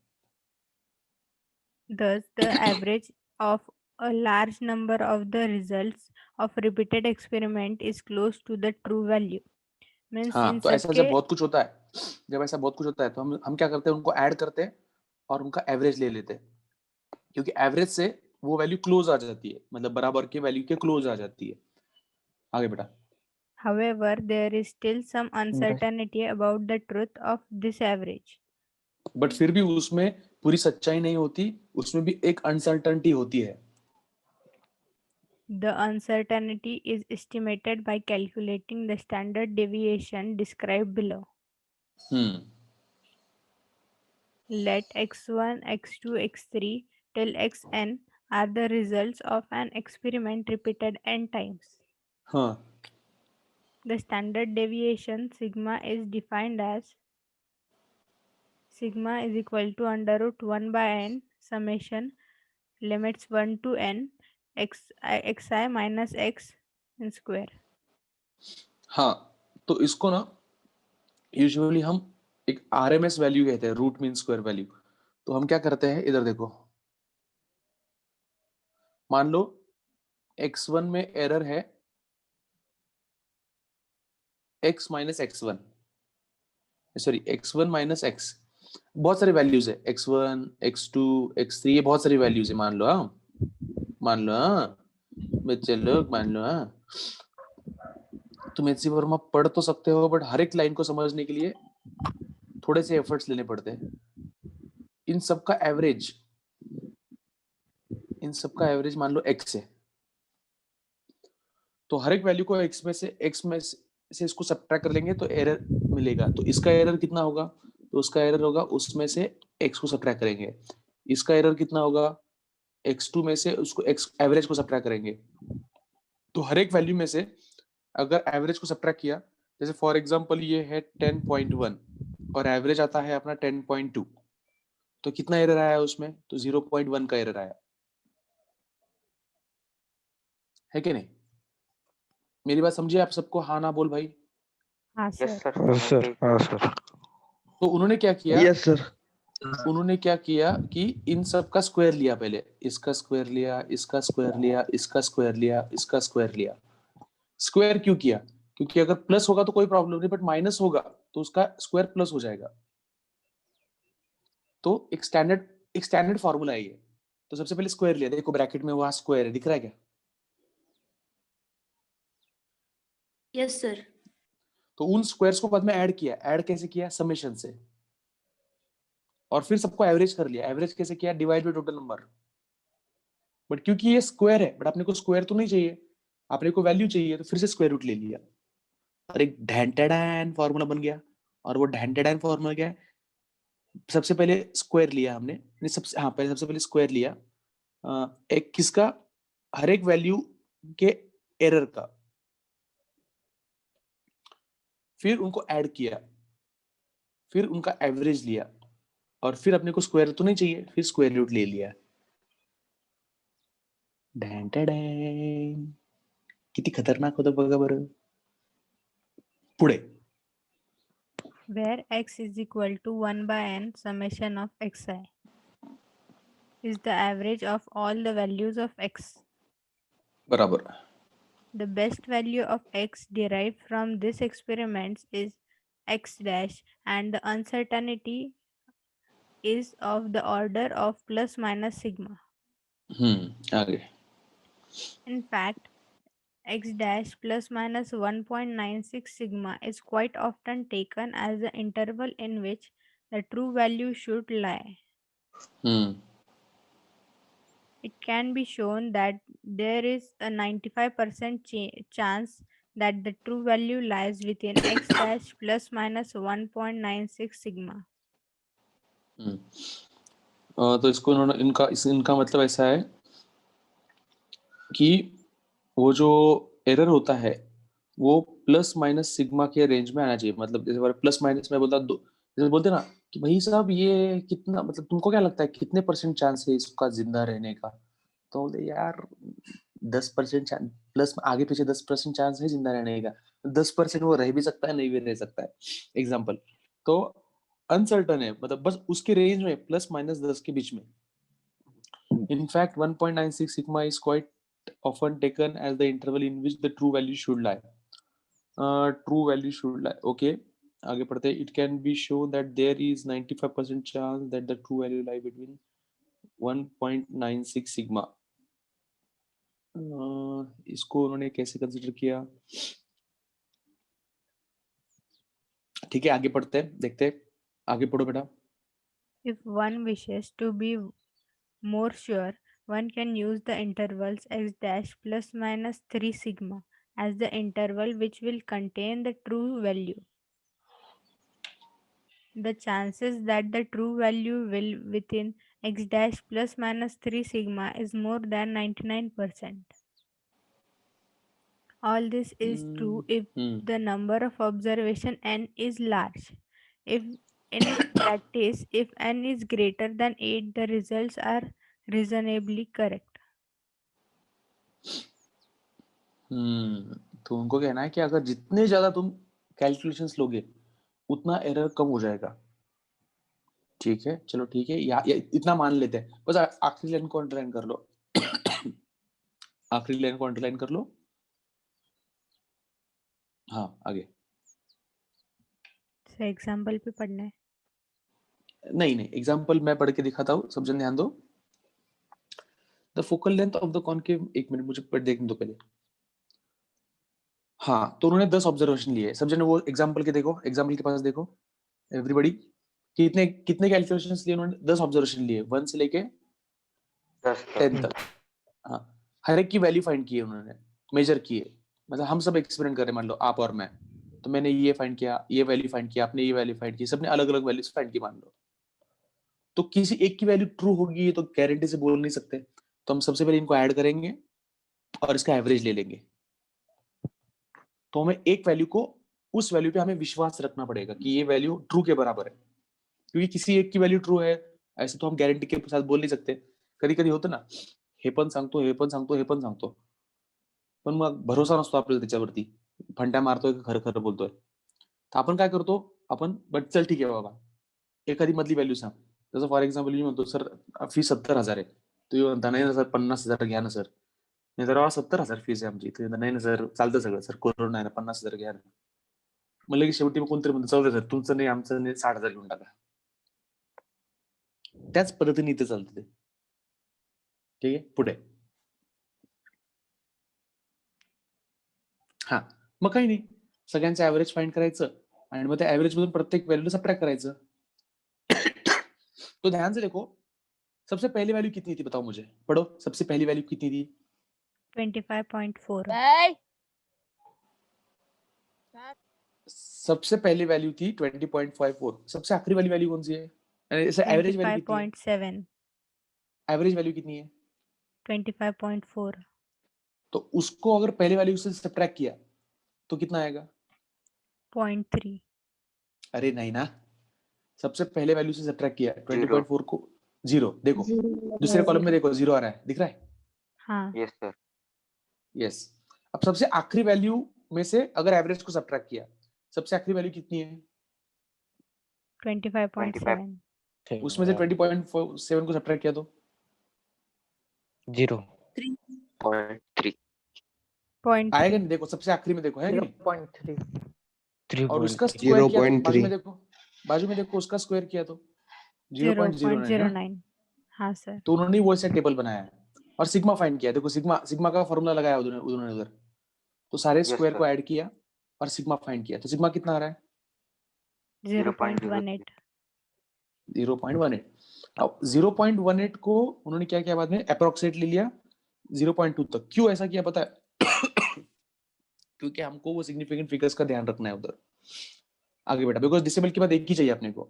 Thus, the average of a large number of the results of repeated experiment is close to the true value. Means हाँ, इन तो ऐसा सबके जब बहुत कुछ होता है, जब ऐसा बहुत कुछ होता है तो हम क्या करते हैं, उनको ऐड करते हैं और उनका एवरेज ले लेते हैं, क्योंकि एवरेज से वो वैल्यू क्लोज आ जाती है, मतलब बराबर के वैल्यू के क्लोज आ जाती है। आगे बेटा। However, there is still some uncertainty about the truth of this average. But फिर भी उसमें पूरी सच्चाई नहीं होती, उसमें भी एक अनसर्टनिटी होती है। The uncertainty is estimated by calculating the standard deviation described below. Let x1, x2, x3 till xn are the results of an experiment repeated n times. हाँ, The standard deviation sigma is defined as sigma is equal to under root 1 by n summation limits 1 to n xi minus x in square. हाँ, तो इसको ना यूजुअली हम एक आरएमएस वैल्यू कहते हैं, रूट मीन स्क्वायर वैल्यू। तो हम क्या करते हैं, इधर देखो, मान लो x1 में एरर है x minus x1, sorry x1 minus x, बहुत सारे वैल्यूज है, x1, x2, x3, ये बहुत सारी वैल्यूज है। मान लो, हाँ, मान लो, हाँ बच्चे लोग, मान लो। हाँ, तुम एचसी वर्मा पढ़ तो सकते हो, बट हर एक लाइन को समझने के लिए थोड़े से एफर्ट्स लेने पड़ते हैं। इन सबका एवरेज मान लो x है, तो हर एक वैल्यू को x में से इसको सब्ट्रैक्ट कर लेंगे तो एरर मिलेगा। तो इसका एरर कितना होगा? तो उसका एरर होगा उसमें से x को सब्ट्रैक्ट करेंगे। इसका एरर कितना होगा? x2 में से उसको x एवरेज को सब्ट्रैक्ट करेंगे। तो हर एक वैल्यू में से अगर एवरेज को सब्ट्रैक्ट किया, जैसे फॉर एग्जांपल ये है 10.1 और एवरेज आता है अपना 10.2, तो कितना एरर आया उसमें? तो 0.1 का एरर आया है कि नहीं? मेरी बात समझिए आप सबको? हाँ ना बोल भाई। हाँ यस सर. सर, हाँ समझ सर, गई। हाँ सर। तो उन्होंने क्या किया? Yes sir. उन्होंने क्या किया कि इन सब का स्क्वायर लिया, पहले इसका स्क्वायर लिया, इसका स्क्वायर लिया, इसका स्क्वायर लिया, इसका स्क्वायर लिया। स्क्वायर क्यों किया? क्योंकि अगर प्लस होगा तो कोई प्रॉब्लम नहीं, बट माइनस होगा तो उसका स्क्वायर प्लस हो जाएगा। तो एक स्टैंडर्ड फॉर्मूला है ये। तो सबसे पहले स्क्वायर लिया, देखो ब्रैकेट में वहां स्क्वायर है, दिख रहा है क्या? Yes sir. तो उन स्क्वायर्स को बाद में ऐड किया। ऐड कैसे किया? समेशन से। और फिर सबको एवरेज कर लिया। एवरेज कैसे किया? Divide by total number. But क्योंकि ये स्क्वायर है, बट आपने को स्क्वायर तो नहीं चाहिए, आपने को वैल्यू चाहिए, तो फिर से स्क्वायर रूट ले लिया और एक ढैंटेडैन फॉर्मूला बन गया। और वो ढैंटेडैन फॉर्मूला क्या है? सबसे पहले स्क्वायर लिया हमने, नहीं सबसे, हाँ पहले सबसे पहले स्क्वायर लिया एक किसका? हर एक वैल्यू के एरर का। फिर उनको ऐड किया, फिर उनका एवरेज लिया, और फिर अपने को स्क्वायर तो नहीं चाहिए, फिर स्क्वायर रूट ले लिया। डैन डैन, किती खतरनाक होतं बघा बरं। पुढे where x is equal to 1 by n summation of xi is the average of all the values of x. बराबर। The best value of x derived from this experiment is x dash, and the uncertainty is of the order of plus minus sigma. आगे। In fact, x dash plus minus 1.96 sigma is quite often taken as the interval in which the true value should lie. It can be shown that there is a 95% chance that the true value lies within x dash plus minus 1.96 sigma. तो इसको इन्होंने इनका मतलब ऐसा है कि वो जो एरर होता है वो प्लस माइनस सिग्मा के रेंज में आना चाहिए। मतलब जैसे प्लस माइनस में बोलता जैसे बोलते ना कि भाई साहब ये कितना, मतलब तुमको क्या लगता है कितने परसेंट चांस है इसका जिंदा रहने का, तो बोलते यार 10% प्लस आगे पीछे 10% चांस है जिंदा रहने का, 10% वो रह भी सकता है नहीं भी रह सकता है, एग्जाम्पल। तो अनसर्टन है, मतलब बस उसके रेंज में प्लस माइनस 10 के बीच में। In fact 1.96 sigma is quite often taken as the interval in which the true value should lie. True value should lie. Okay. आगे पढ़ते हैं. It can be shown that there is 95% chance that the true value lie between 1.96 sigma. इसको उन्होंने कैसे कंसिडर किया? ठीक है, आगे पढ़ते हैं, देखते हैं. आगे पढ़ो बेटा. If one wishes to be more sure, one can use the intervals x dash plus minus 3 sigma as the interval which will contain the true value. The chances that the true value will within x dash plus minus 3 sigma is more than 99%. All this is true if the number of observation n is large. If in practice, if n is greater than 8, the results are reasonably correct. तो उनको कहना है कि अगर जितने ज्यादा तुम कैलकुलेशंस लोगे उतना एरर कम हो जाएगा. ठीक है, चलो ठीक है, या इतना मान लेते हैं. बस आखिरी लाइन को अंडरलाइन कर लो. आखिरी लाइन को अंडरलाइन कर लो. हाँ, आगे. एग्जाम्पल पे पढ़ना है? नहीं, एग्जाम्पल मैं पढ़ के दिखाता हूँ, सब जन ध्यान दो. The focal length of the concave, एक मिनट मुझे पढ़ देखने दो पहले. हाँ, तो उन्होंने 10 ऑब्जर्वेशन लिए. सब जन वो एग्जाम्पल के देखो, एग्जाम्पल के पास देखो एवरीबॉडी. कितने कैलकुलेशंस लिए उन्होंने? 10 ऑब्जर्वेशन लिए, 1 से लेके 10 तक. हाँ, हर एक की वैल्यू फाइंड की है उन्होंने, मेजर किए. मतलब हम सब एक्सपेरिमेंट कर रहे हैं, मान लो आप और मैं, तो मैंने ये फाइंड किया, ये वैल्यू फाइंड किया, आपने ये वैल्यू फाइंड की, सबने अलग अलग वैल्यूज फाइंड की मान लो. तो किसी एक की वैल्यू ट्रू होगी ये तो गारंटी से बोल नहीं सकते. तो हम सबसे पहले इनको ऐड करेंगे और इसका एवरेज ले लेंगे. तो हमें एक वैल्यू को, उस वैल्यू पे हमें विश्वास रखना पड़ेगा कि ये वैल्यू ट्रू के बराबर है, क्योंकि किसी एक की वैल्यू ट्रू है ऐसे तो हम गारंटी के साथ बोल नहीं सकते. कधी कधी होतं ना, हे पण सांगतो, हे पण सांगतो, हे पण सांगतो, पण मग भरोसा नसतो आपल्याला त्याच्यावरती, फंट्या मारतोय की खरं खरं बोलतोय. तर आपण काय करतो, आपण बट चल ठीक आहे बाबा, एखादी मधली व्हॅल्यू सांग. जसं फॉर एक्झाम्पल मी म्हणतो सर फी 70,000 आहे, तो म्हणता नाही ना सर 50,000 घ्या ना सर. नाही तर 70,000 फीस आहे आमची. नाही ना सर, चालतं सगळं सर, कोरोना आहे ना, 50,000 घ्या ना. म्हणलं की शेवटी मग कोणतरी म्हणतो चौदा सर तुमचं नाही आमचं नाही, 60,000 घेऊन टाका. त्याच पद्धतीने इथे चालतं ते. ठीक आहे, पुढे. हा, मग काही नाही, सगळ्यांचं ऍव्हरेज फाइंड करायचं आणि मग त्या ऍव्हरेज मधून प्रत्येक वैल्यू सबट्रैक्ट करायचं. तो ध्यान से देखो, सबसे पहली वैल्यू कितनी थी बताओ मुझे, पढ़ो. सबसे पहली वैल्यू कितनी थी? 25.4. सबसे पहली वैल्यू थी 20.54. सबसे आखिरी वाली वैल्यू कौन सी है? एवरेज वैल्यू कितनी है? 25.7. एवरेज वैल्यू कितनी है? 25.4. तो उसको अगर पहले वैल्यू से सब्ट्रैक्ट किया तो कितना आएगा? 0.3. अरे नहीं ना, सबसे पहले वैल्यू से सब्ट्रैक्ट किया 0. 20.4 को 0 देखो, दूसरे कॉलम में देखो 0 आ रहा है, दिख रहा है? हाँ. Yes, sir. यस। अब सबसे आखिरी वैल्यू में से अगर एवरेज को सब्ट्रैक्ट किया, सबसे आखिरी वैल्यू कितनी है? 25.7. उसमें से 20.7 को सब्ट्रैक्ट किया तो 0. 0.3. 0.3. आएगा नहीं। देखो सबसे आखिरी में देखो, है कि नहीं? 3. और उसका स्क्वायर किया तो बाजू 0.3. में देखो, बाजू में देखो उसका स्क्वायर किया तो 0.09 है। 0.09. हाँ सर. तो उन्होंने वो ऐसे टेबल बनाया है और सिग्मा फाइंड किया। देखो सिग्मा का फॉर्मूला लगाया उन्होंने उधर, तो सारे Yes, स्क्वायर sir. को ऐड किया और सिग्मा फाइंड किया। तो सिग्मा कितना आ रहा है? 0.18. 0.18। अब 0.18 को उन्होंने क्या किया बाद में? अप्रोक्सीमेट ले लिया 0.2 तक। क्यों ऐसा किया पता है? क्योंकि हमको वो सिग्निफिकेंट फिगर्स का ध्यान रखना है उधर आगे बेटा, बिकॉज डिसिमल के बाद एक ही चाहिए अपने को।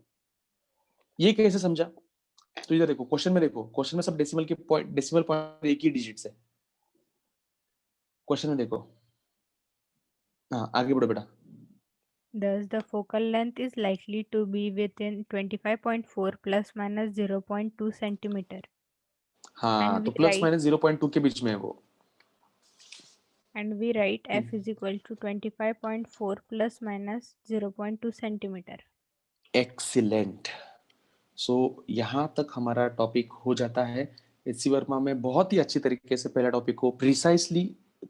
ये कैसे समझा? तो इधर देखो, क्वेश्चन में देखो, क्वेश्चन में सब डेसिमल के पॉइंट, डेसिमल पॉइंट एक ही डिजिट्स है क्वेश्चन में देखो। हाँ आगे बढ़ो बेटा। Thus, the focal length is likely to be within 25.4 plus minus 0.2 centimeter. हाँ And तो we प्लस write माइनस 0.2 के बीच में है वो। and we write f is equal to 25.4 plus minus 0.2 centimeter. Excellent. सो यहाँ तक हमारा टॉपिक हो जाता है। एचसी वर्मा में बहुत ही अच्छी तरीके से पहला टॉपिक को प्रिसाइसली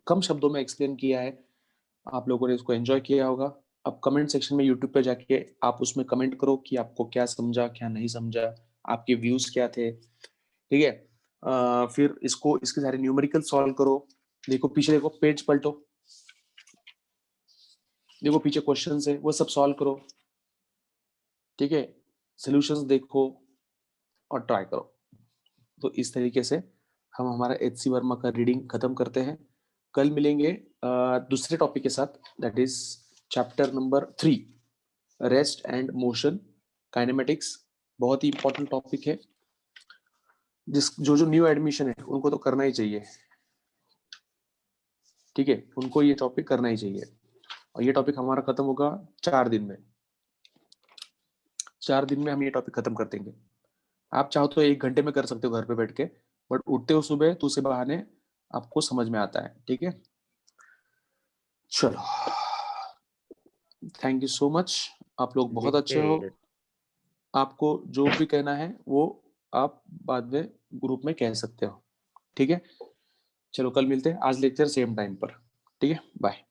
कम शब्दों में एक्सप्लेन किया है। आप लोगों ने इसको एंजॉय किया होगा। अब कमेंट सेक्शन में यूट्यूब पे जाके आप उसमें कमेंट करो कि आपको क्या समझा, क्या नहीं समझा, आपके व्यूज क्या थे। ठीक है, फिर इसको, इसके सारे न्यूमेरिकल सॉल्व करो। देखो पीछे, देखो पेज पलटो, देखो पीछे क्वेश्चन है वो सब सॉल्व करो। ठीक है, सॉल्यूशंस देखो और ट्राई करो। तो इस तरीके से हम हमारा एचसी वर्मा का रीडिंग खत्म करते हैं। कल मिलेंगे दूसरे टॉपिक के साथ, that is chapter number 3, rest and motion kinematics. बहुत ही इंपॉर्टेंट टॉपिक है, जो जो न्यू एडमिशन है उनको तो करना ही चाहिए। ठीक है, उनको ये टॉपिक करना ही चाहिए। और ये टॉपिक हमारा खत्म होगा 4 दिन में। 4 दिन में हम ये टॉपिक खत्म कर देंगे। आप चाहो तो 1 घंटे में कर सकते हो घर पे बैठ के, बट उठते हो सुबह तो उसे बहाने आपको समझ में आता है। ठीक है, चलो, थैंक यू सो मच। आप लोग बहुत अच्छे हो। आपको जो भी कहना है वो आप बाद में ग्रुप में कह सकते हो। ठीक है, चलो कल मिलते हैं, आज लेक्चर सेम टाइम पर। ठीक है, बाय।